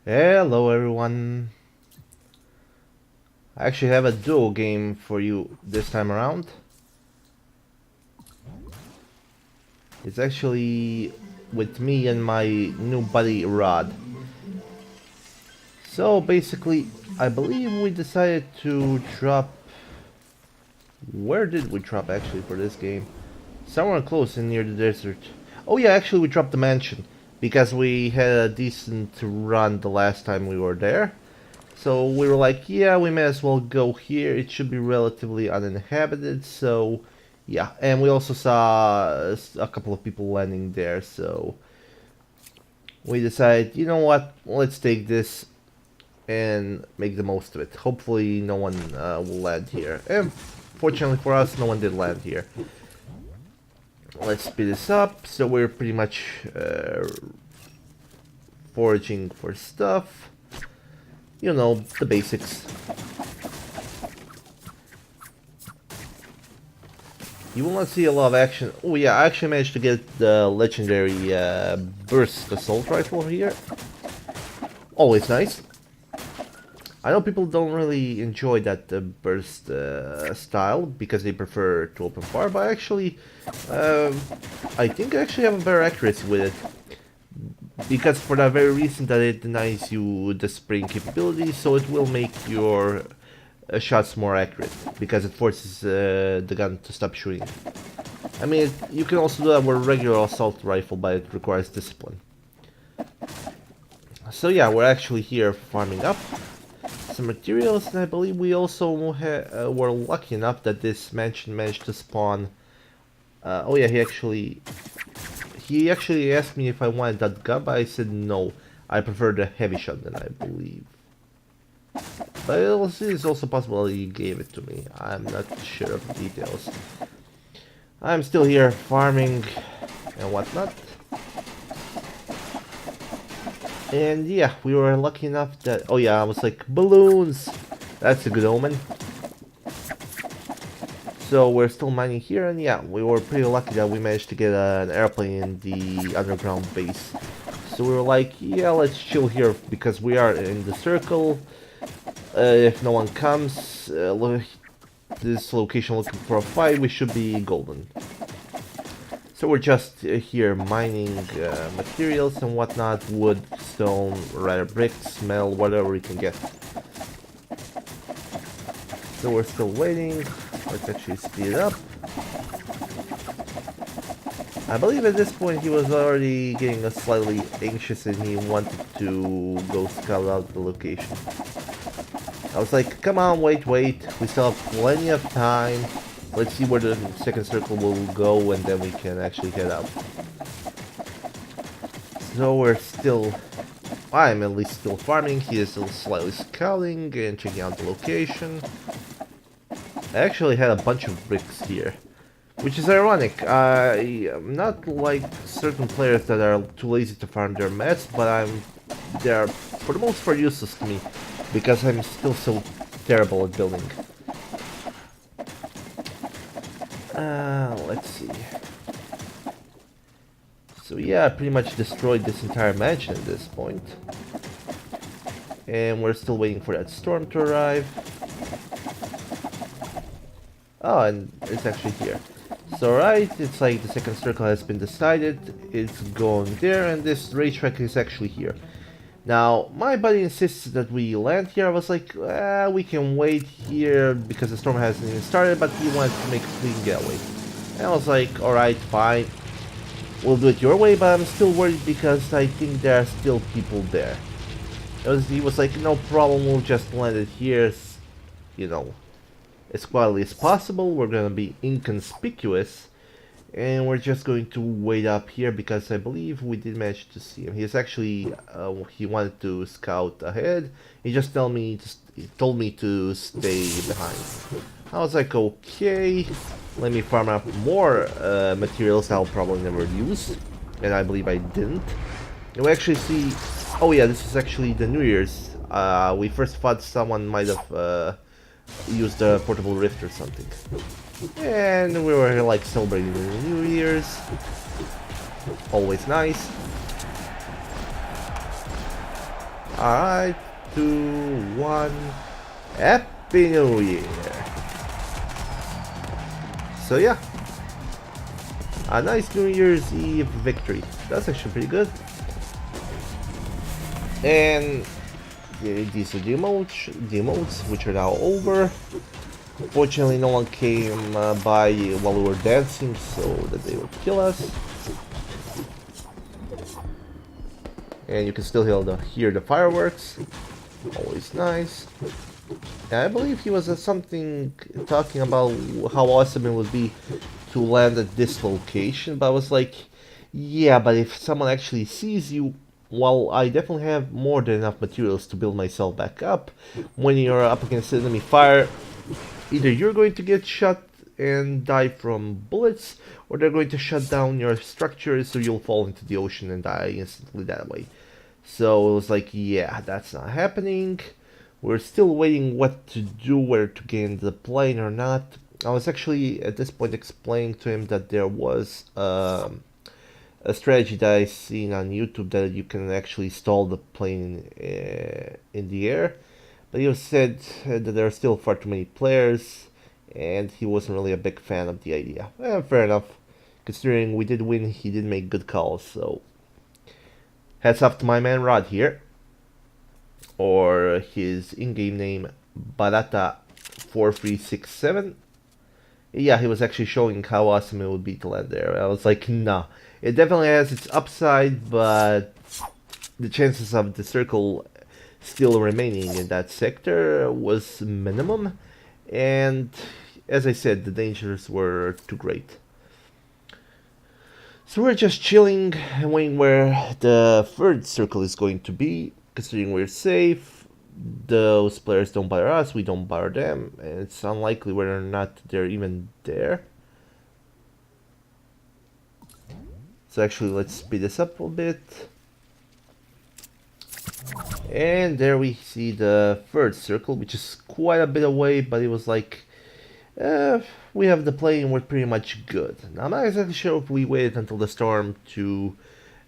Hello everyone. I actually have a duo game for you this time around. It's actually with me and my new buddy Rod. So basically, I believe we decided to drop... Where did we drop actually for this game? Somewhere close in near the desert. Oh yeah, actually we dropped the mansion. Because we had a decent run the last time we were there. So we were like, yeah, we may as well go here. It should be relatively uninhabited, so yeah. And we also saw a couple of people landing there, so we decided, you know what, let's take this and make the most of it. Hopefully no one will land here. And fortunately for us, no one did land here. Let's speed this up, so we're pretty much foraging for stuff. You know, the basics. You will not see a lot of action. Oh yeah, I actually managed to get the legendary burst assault rifle here. Always nice. I know people don't really enjoy that burst style because they prefer to open fire, but actually, I think I actually have a better accuracy with it. Because for that very reason that it denies you the spraying capability, so it will make your shots more accurate, because it forces the gun to stop shooting. I mean, you can also do that with a regular assault rifle, but it requires discipline. So yeah, we're actually here farming up some materials, and I believe we also were lucky enough that this mansion managed to spawn... oh yeah, he actually asked me if I wanted that gun, but I said no. I prefer the heavy shotgun, I believe. But it's also possible he gave it to me. I'm not sure of the details. I'm still here farming and whatnot. And yeah, we were lucky enough that... Oh yeah, I was like, balloons! That's a good omen. So we're still mining here, and yeah, we were pretty lucky that we managed to get an airplane in the underground base. So we were like, yeah, let's chill here because we are in the circle. If no one comes, this location looking for a fight, we should be golden. So we're just here mining materials and whatnot, wood, stone, rather bricks, metal, whatever we can get. So we're still waiting. Let's actually speed it up. I believe at this point he was already getting slightly anxious and he wanted to go scout out the location. I was like, come on, wait, we still have plenty of time. Let's see where the second circle will go and then we can actually head out. So we're still... I'm at least still farming, he is still slightly scouting and checking out the location. I actually had a bunch of bricks here, which is ironic. I'm not like certain players that are too lazy to farm their mats, but they are for the most part useless to me, because I'm still so terrible at building. Let's see. So yeah, I pretty much destroyed this entire mansion at this point. And we're still waiting for that storm to arrive. Oh, and it's actually here. So right, it's like the second circle has been decided, it's going there, and this racetrack is actually here. Now, my buddy insists that we land here. I was like, we can wait here because the storm hasn't even started, but he wanted to make a clean getaway. And I was like, alright, fine. We'll do it your way, but I'm still worried because I think there are still people there. He was like, no problem, we'll just land it here, you know, as quietly as possible. We're gonna be inconspicuous, and we're just going to wait up here because I believe we did manage to see him. He's actually he wanted to scout ahead. He just told me to stay behind. I was like, okay, let me farm up more materials I'll probably never use, and I believe I didn't. And we actually see, oh yeah, this is actually the New Year's. We first thought someone might have used a portable rift or something. And we were like celebrating the New Year's. Always nice. Alright, 2, 1. Happy New Year! So yeah, a nice New Year's Eve victory. That's actually pretty good. And these are the emotes, which are now over. Fortunately, no one came by while we were dancing, so that they would kill us. And you can still hear the fireworks. Always nice. And I believe he was something talking about how awesome it would be to land at this location, but I was like, yeah, but if someone actually sees you, while I definitely have more than enough materials to build myself back up, when you're up against enemy fire, either you're going to get shot and die from bullets, or they're going to shut down your structures so you'll fall into the ocean and die instantly that way. So it was like, yeah, that's not happening. We're still waiting what to do, whether to get into the plane or not. I was actually at this point explaining to him that there was a strategy that I seen on YouTube that you can actually stall the plane in the air. But he said that there are still far too many players, and he wasn't really a big fan of the idea. Fair enough. Considering we did win, he did make good calls, so heads up to my man Rod here, or his in-game name Barata4367. Yeah, he was actually showing how awesome it would be to land there. I was like, nah, it definitely has its upside, but the chances of the circle still remaining in that sector was minimum, and as I said, the dangers were too great. So we're just chilling and waiting where the third circle is going to be. Considering we're safe, those players don't bother us, we don't bother them, and it's unlikely whether or not they're even there. So actually, let's speed this up a bit. And there we see the third circle, which is quite a bit away, but it was like, we have the plane, we're pretty much good. Now, I'm not exactly sure if we waited until the storm to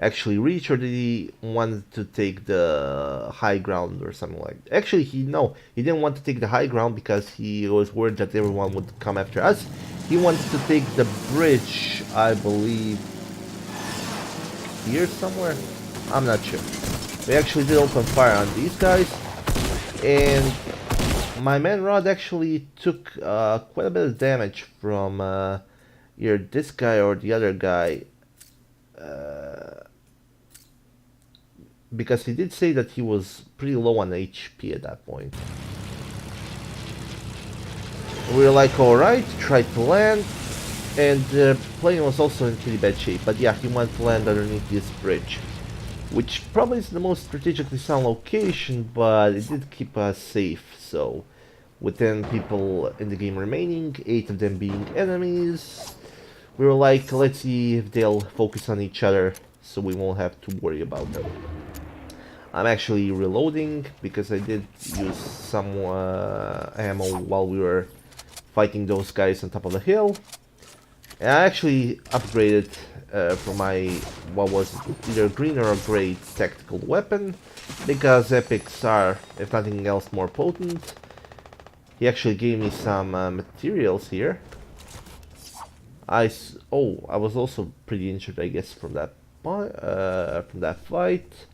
actually reach, or did he want to take the high ground or something like that. Actually, he didn't want to take the high ground because he was worried that everyone would come after us. He wants to take the bridge, I believe, here somewhere. I'm not sure. We actually did open fire on these guys, and my man Rod actually took quite a bit of damage from either this guy or the other guy, because he did say that he was pretty low on HP at that point. We were like, alright, try to land, and the plane was also in pretty bad shape, but yeah, he wanted to land underneath this bridge, which probably is the most strategically sound location, but it did keep us safe. So with 10 people in the game remaining, 8 of them being enemies, we were like, let's see if they'll focus on each other so we won't have to worry about them. I'm actually reloading because I did use some ammo while we were fighting those guys on top of the hill. And I actually upgraded for my, what was it, either green or a gray tactical weapon, because epics are, if nothing else, more potent. He actually gave me some materials here. I was also pretty injured, I guess, from that fight.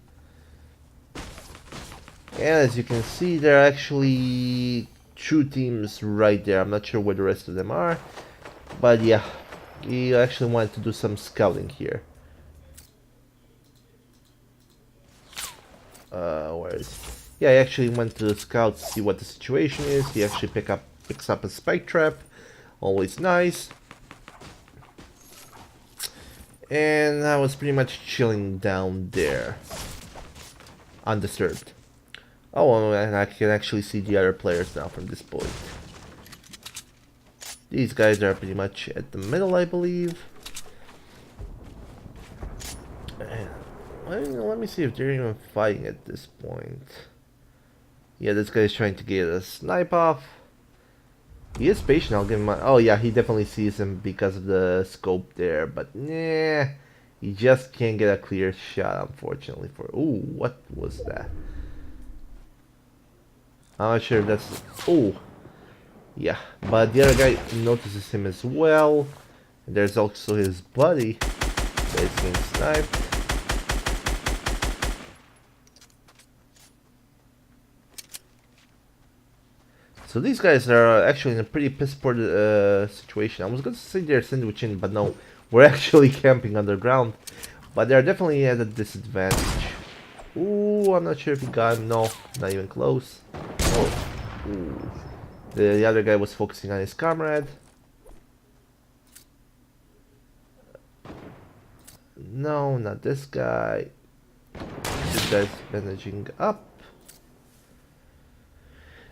And as you can see, there are actually 2 teams right there. I'm not sure where the rest of them are, but yeah, he actually wanted to do some scouting here. Where is he? Yeah, he actually went to scout to see what the situation is. He actually picks up a spike trap, always nice. And I was pretty much chilling down there, undisturbed. Oh, and I can actually see the other players now from this point. These guys are pretty much at the middle, I believe. Let me see if they're even fighting at this point. Yeah, this guy's trying to get a snipe off. He is patient, I'll give him oh yeah, he definitely sees him because of the scope there, but nah, he just can't get a clear shot, unfortunately. Ooh, what was that? I'm not sure if that's... Oh! Yeah, but the other guy notices him as well. There's also his buddy that is being sniped. So these guys are actually in a pretty piss poor situation. I was going to say they're sandwiching, but no. We're actually camping underground. But they're definitely at a disadvantage. Ooh, I'm not sure if he got him. No, not even close. Oh. Ooh. The other guy was focusing on his comrade. No, not this guy. This guy's managing up.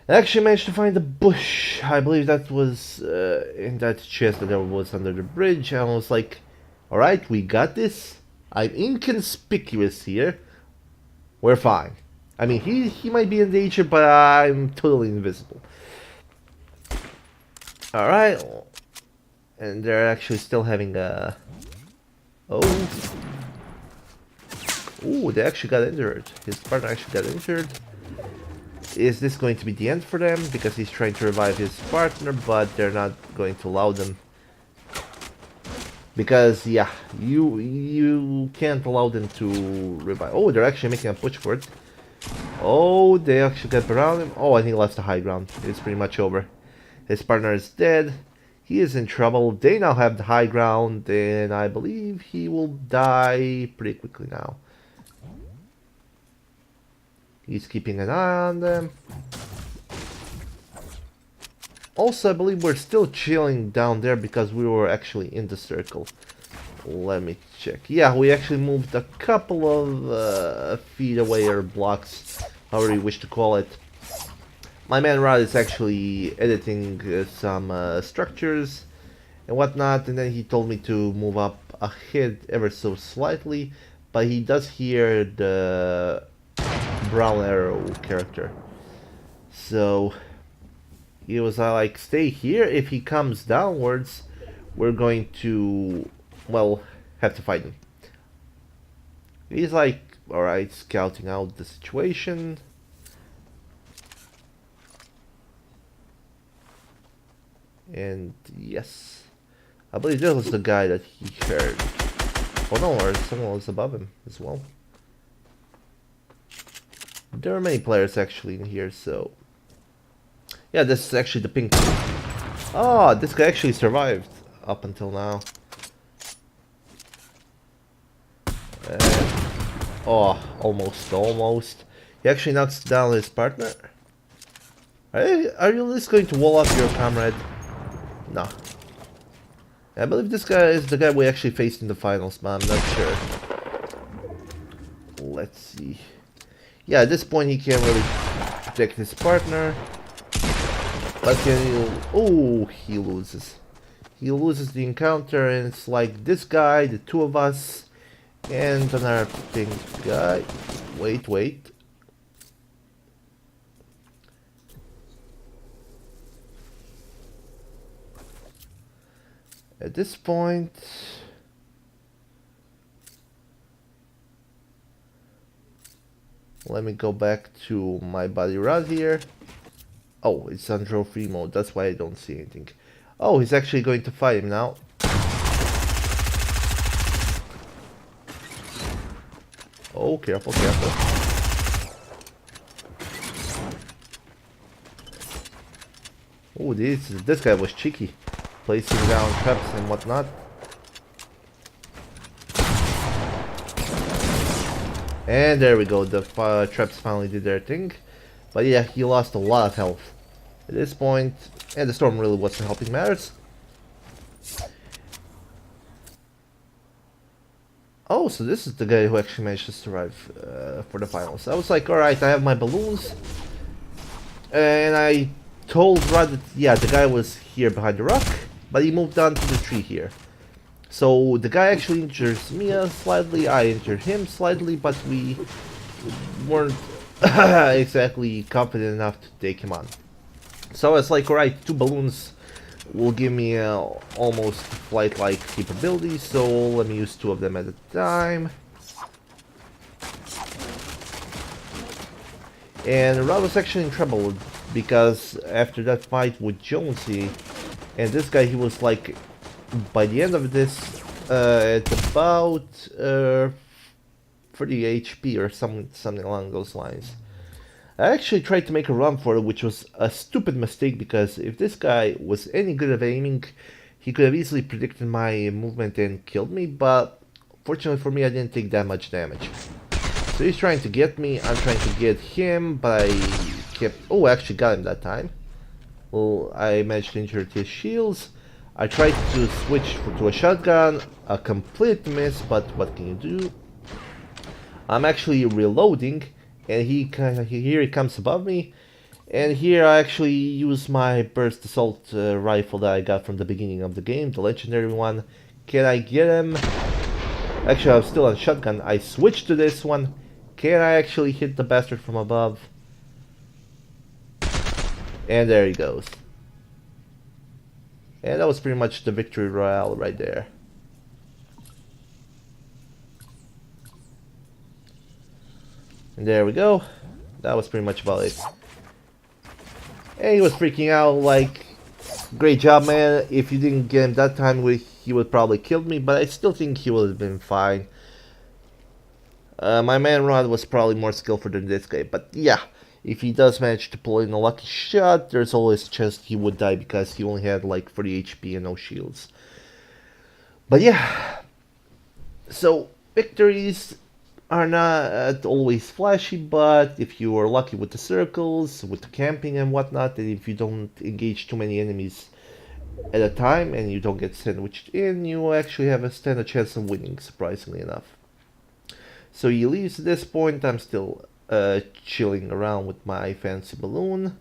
I actually managed to find a bush. I believe that was in that chest that was under the bridge. And I was like, alright, we got this. I'm inconspicuous here. We're fine. I mean, he might be in danger, but I'm totally invisible. Alright. And they're actually still having a... Oh. Ooh, they actually got injured. His partner actually got injured. Is this going to be the end for them? Because he's trying to revive his partner, but they're not going to allow them. Because, yeah, you can't allow them to revive. Oh, they're actually making a push for it. Oh, they actually got around him. Oh, I think he lost the high ground. It's pretty much over. His partner is dead. He is in trouble. They now have the high ground, and I believe he will die pretty quickly now. He's keeping an eye on them. Also, I believe we're still chilling down there because we were actually in the circle. Let me check. Yeah, we actually moved a couple of feet away, or blocks, however you wish to call it. My man Rod is actually editing some structures and whatnot, and then he told me to move up ahead ever so slightly, but he does hear the brown arrow character. So he was like, stay here. If he comes downwards, we're going to, well, have to fight him. He's like, alright, scouting out the situation. And yes, I believe this was the guy that he heard. Oh no, or someone was above him as well. There are many players actually in here, so... Yeah, this is actually the pink... Oh, this guy actually survived up until now. Oh, almost. He actually knocks down his partner. Are you just going to wall off your comrade? No. I believe this guy is the guy we actually faced in the finals, but I'm not sure. Let's see. Yeah, at this point he can't really protect his partner. But oh, he loses. He loses the encounter, and it's like this guy, the two of us, and another pink guy. Wait. At this point... Let me go back to my buddy Raz here. Oh, it's on draw free mode, that's why I don't see anything. Oh, he's actually going to fight him now. Oh, careful. Oh, this guy was cheeky. Placing down traps and whatnot. And there we go, the traps finally did their thing. But yeah, he lost a lot of health at this point, and the storm really wasn't helping matters. Oh, so this is the guy who actually managed to survive for the finals. I was like, alright, I have my balloons. And I told Rod that, yeah, the guy was here behind the rock, but he moved on to the tree here. So the guy actually injures me slightly, I injured him slightly, but we weren't exactly confident enough to take him on. So it's like, alright, 2 balloons will give me almost flight-like capabilities, so let me use 2 of them at a time. And Rod was actually in trouble because after that fight with Jonesy, and this guy, he was like, by the end of this, at about 30 HP or something along those lines. I actually tried to make a run for it, which was a stupid mistake because if this guy was any good at aiming, he could have easily predicted my movement and killed me, but fortunately for me, I didn't take that much damage. So he's trying to get me, I'm trying to get him, but I kept... Oh, I actually got him that time. Well, I managed to injure his shields. I tried to switch to a shotgun, a complete miss, but what can you do? I'm actually reloading, and here he comes above me, and here I actually use my burst assault rifle that I got from the beginning of the game, the legendary one. Can I get him? Actually, I'm still on shotgun. I switched to this one. Can I actually hit the bastard from above? And there he goes. And that was pretty much the victory royale right there. And there we go. That was pretty much about it. And he was freaking out like, great job, man. If you didn't get him that time, he would probably killed me, but I still think he would have been fine. My man Rod was probably more skillful than this guy, but yeah, if he does manage to pull in a lucky shot, there's always a chance he would die because he only had like 30 HP and no shields. But yeah, so victories are not always flashy, but if you are lucky with the circles, with the camping and whatnot, and if you don't engage too many enemies at a time and you don't get sandwiched in, you actually have a standard chance of winning, surprisingly enough. So he leaves at this point. I'm still chilling around with my fancy balloon.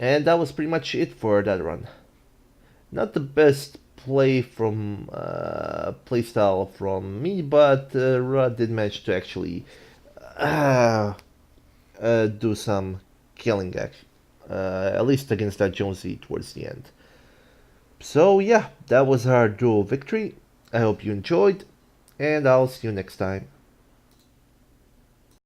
And that was pretty much it for that run. Not the best playstyle from me, but Rod did manage to actually do some killing action. At least against that Jonesy towards the end. So yeah, that was our duo victory. I hope you enjoyed, and I'll see you next time.